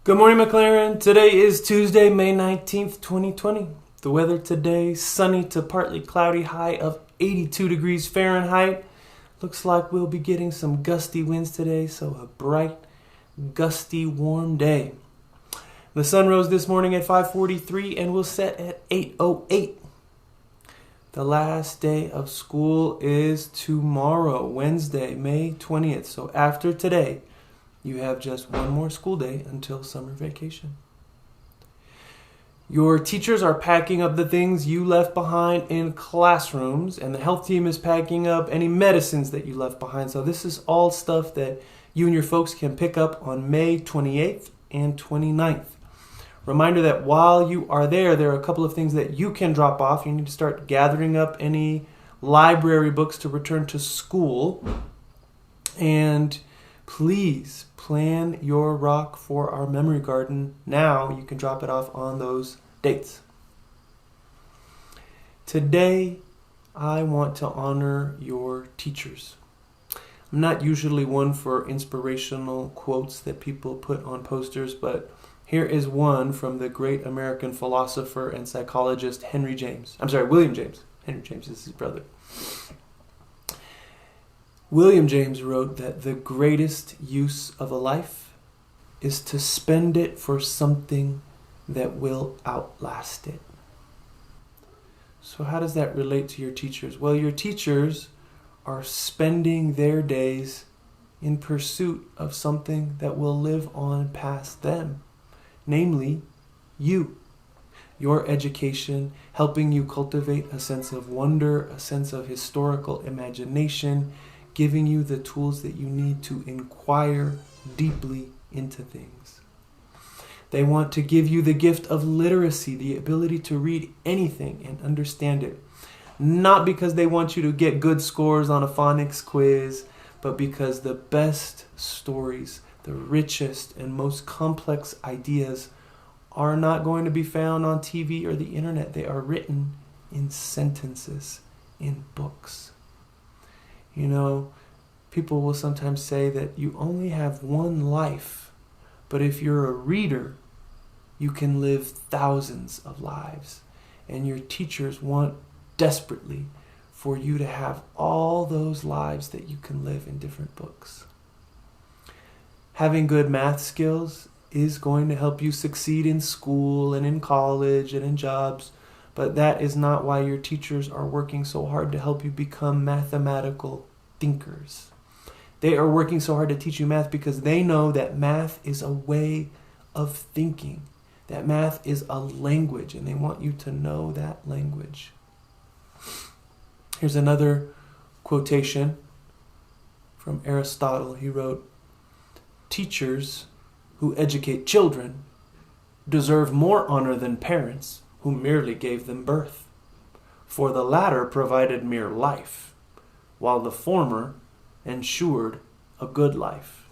Good morning, MacLaren. Today is Tuesday, May 19th, 2020. The weather today, sunny to partly cloudy, high of 82 degrees Fahrenheit. Looks like we'll be getting some gusty winds today, so a bright, gusty, warm day. The sun rose this morning at 5:43 and will set at 8:08. The last day of school is tomorrow, Wednesday, May 20th. So after today, you have just one more school day until summer vacation. Your teachers are packing up the things you left behind in classrooms, and the health team is packing up any medicines that you left behind. So this is all stuff that you and your folks can pick up on May 28th and 29th. Reminder that while you are there are a couple of things that you can drop off. You need to start gathering up any library books to return to school. And please plan your rock for our memory garden now. You can drop it off on those dates. Today, I want to honor your teachers. I'm not usually one for inspirational quotes that people put on posters, but here is one from the great American philosopher and psychologist William James. Henry James is his brother. William James wrote that the greatest use of a life is to spend it for something that will outlast it. So how does that relate to your teachers? Well, your teachers are spending their days in pursuit of something that will live on past them, namely you. Your education, helping you cultivate a sense of wonder, a sense of historical imagination, giving you the tools that you need to inquire deeply into things. They want to give you the gift of literacy, the ability to read anything and understand it. Not because they want you to get good scores on a phonics quiz, but because the best stories, the richest and most complex ideas are not going to be found on TV or the internet. They are written in sentences, in books. You know, people will sometimes say that you only have one life, but if you're a reader, you can live thousands of lives. And your teachers want desperately for you to have all those lives that you can live in different books. Having good math skills is going to help you succeed in school and in college and in jobs, but that is not why your teachers are working so hard to help you become mathematical thinkers. They are working so hard to teach you math because they know that math is a way of thinking, that math is a language, and they want you to know that language. Here's another quotation from Aristotle. He wrote, "Teachers who educate children deserve more honor than parents who merely gave them birth, for the latter provided mere life, while the former ensured a good life."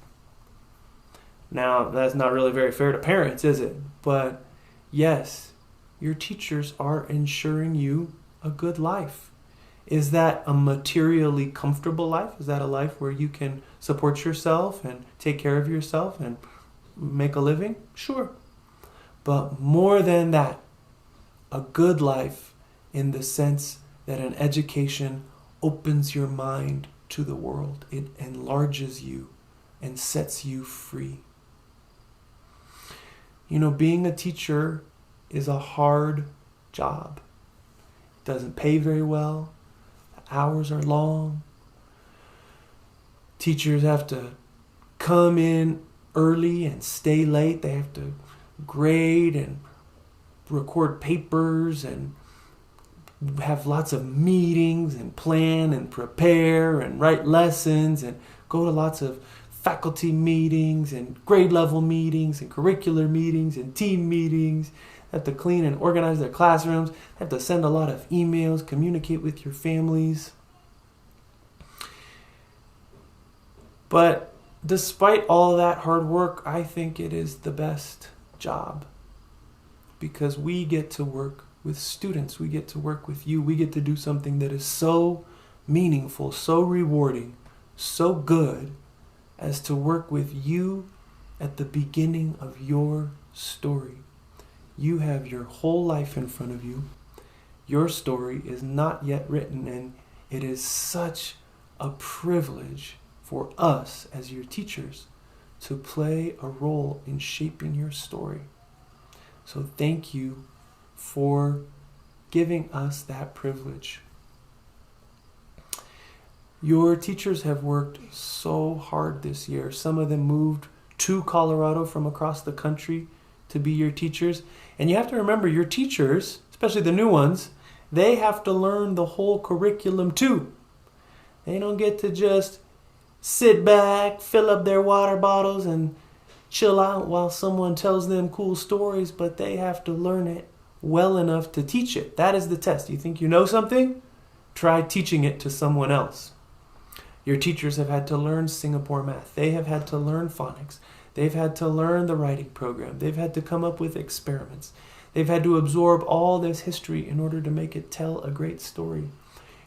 Now, that's not really very fair to parents, is it? But yes, your teachers are ensuring you a good life. Is that a materially comfortable life? Is that a life where you can support yourself and take care of yourself and make a living? Sure. But more than that, a good life in the sense that an education opens your mind to the world. It enlarges you and sets you free. You know, being a teacher is a hard job. It doesn't pay very well. The hours are long. Teachers have to come in early and stay late. They have to grade and record papers and have lots of meetings and plan and prepare and write lessons and go to lots of faculty meetings and grade level meetings and curricular meetings and team meetings. They have to clean and organize their classrooms. They have to send a lot of emails, communicate with your families. But despite all that hard work, I think it is the best job because we get to work with students. We get to work with you. We get to do something that is so meaningful, so rewarding, so good as to work with you at the beginning of your story. You have your whole life in front of you. Your story is not yet written, and it is such a privilege for us as your teachers to play a role in shaping your story. So thank you for giving us that privilege. Your teachers have worked so hard this year. Some of them moved to Colorado from across the country to be your teachers. And you have to remember, your teachers, especially the new ones, they have to learn the whole curriculum too. They don't get to just sit back, fill up their water bottles, and chill out while someone tells them cool stories, but they have to learn it well enough to teach it. That is the test. You think you know something? Try teaching it to someone else. Your teachers have had to learn Singapore math. They have had to learn phonics. They've had to learn the writing program. They've had to come up with experiments. They've had to absorb all this history in order to make it tell a great story.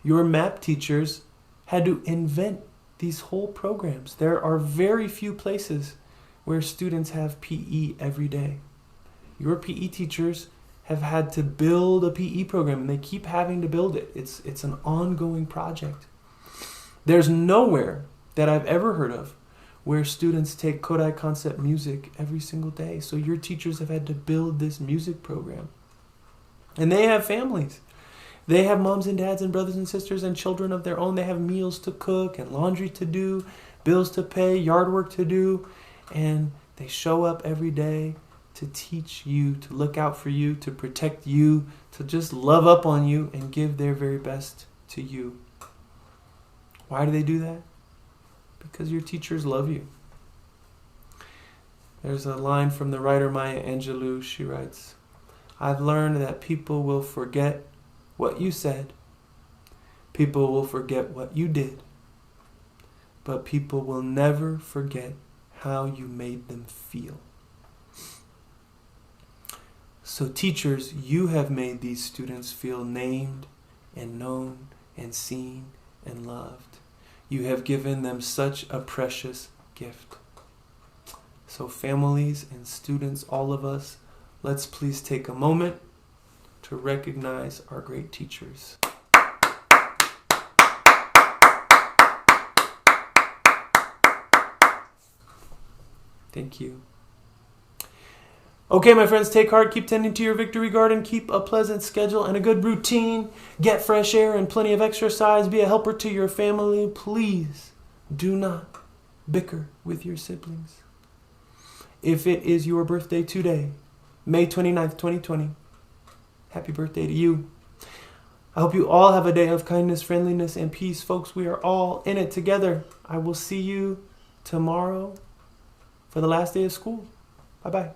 Your map teachers had to invent these whole programs. There are very few places where students have PE every day. Your PE teachers have had to build a PE program, and they keep having to build it. It's an ongoing project. There's nowhere that I've ever heard of where students take Kodály concept music every single day. So your teachers have had to build this music program. And they have families. They have moms and dads and brothers and sisters and children of their own. They have meals to cook and laundry to do, bills to pay, yard work to do. And they show up every day to teach you, to look out for you, to protect you, to just love up on you and give their very best to you. Why do they do that? Because your teachers love you. There's a line from the writer Maya Angelou. She writes, "I've learned that people will forget what you said. People will forget what you did. But people will never forget how you made them feel." So teachers, you have made these students feel named and known and seen and loved. You have given them such a precious gift. So families and students, all of us, let's please take a moment to recognize our great teachers. Thank you. Okay, my friends, take heart, keep tending to your victory garden, keep a pleasant schedule and a good routine, get fresh air and plenty of exercise, be a helper to your family. Please do not bicker with your siblings. If it is your birthday today, May 29th, 2020, happy birthday to you. I hope you all have a day of kindness, friendliness, and peace. Folks, we are all in it together. I will see you tomorrow for the last day of school. Bye-bye.